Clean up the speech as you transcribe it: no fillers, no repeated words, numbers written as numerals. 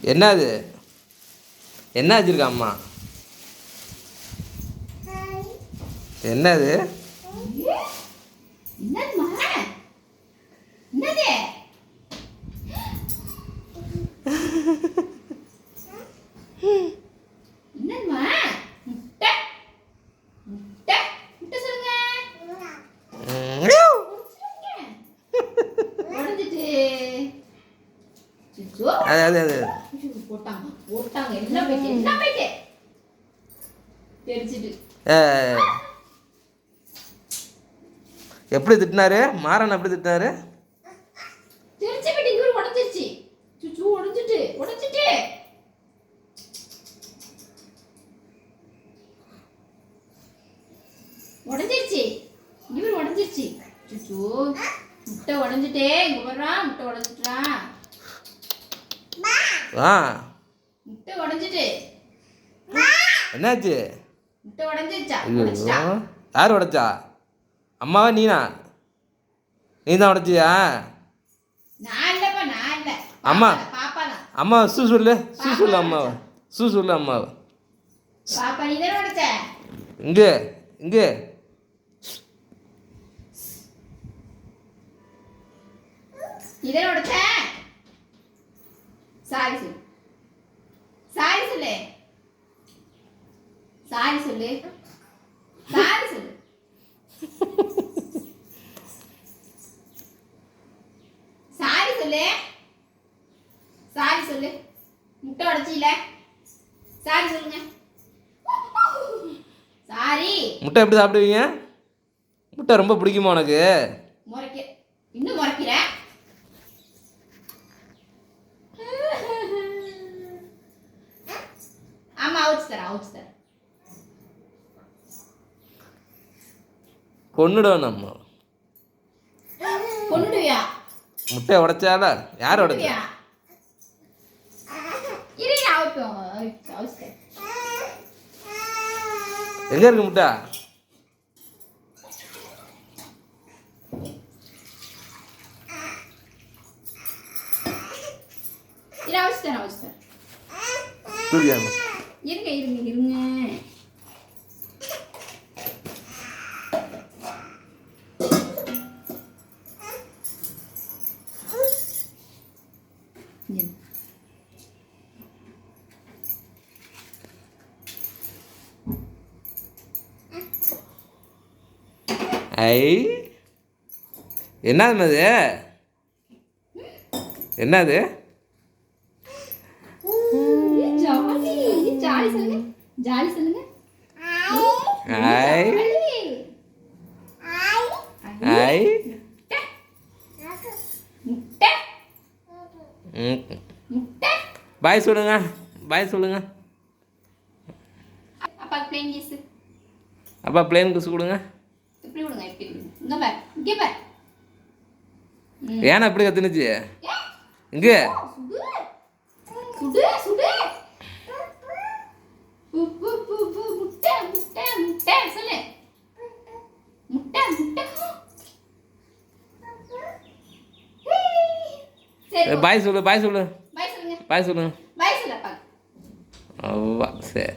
என்னது என்ன வச்சிருக்கா அம்மா? என்னது அது எப்படி திட்டினாரு? மாறன் எப்படி திட்டினாரு? உடஞ்சிருச்சு இவர் உடஞ்சிருச்சு. முட்டை உடஞ்சிட்டே இங்க வர்றா. முட்டை உடஞ்சிட்டான். முட்டை உடஞ்சிட்டு என்னாச்சு? முட்டை உடஞ்சிருச்சா? யார் உடைச்சா? அம்மாவா நீனா? நீ தான் உடைச்சியா? நான் இல்லப்பா, நான் இல்ல. அம்மா பாப்பா தான். அம்மா சொல்லு அம்மாவை சொல்லு அம்மாவை. பாப்பா நீ தான உடைச்ச? இங்கே இங்கே நீ தான உடைச்ச? சாரி சொல்லு. சாரி சொல்லு. சாரி சொல்லு. சாரி சொல்லு. சாரி சொல்லு. சாரி சொல்லு. முட்டை உடைச்சில. சாரி சொல்லுங்க. சாரி. முட்டை எப்படி சாப்பிடுவீங்க? முட்டை ரொம்ப பிடிக்குமா உனக்கு? முறைக்க இன்னும் முறைக்கிற? ஆமா, அவுச்சு தரேன். கொன்னுடுவேன் அம்மா. கொன்னுடுவியா? முட்டை உடைச்சால யார் உடைச்சா? இரு அவுச்சு. எங்க இருக்கு முட்டை? இரு அவுச்சு தரேன். இருங்க. என்னது என்னது? ஜாலி சொல்லுங்க. பாய் சொல்லுங்க. அப்பா பிளேன் கிஸ் கொடுங்க. இப்படி கொடுங்க. இங்க பார். ஏன்னா இப்படி கத்துனுச்சு? இங்கே சுடு. முட்டை சொல்லு. முட்டை. பாய் சொல்லு. பாய் சொல்லுங்க. அவ்வா சரி.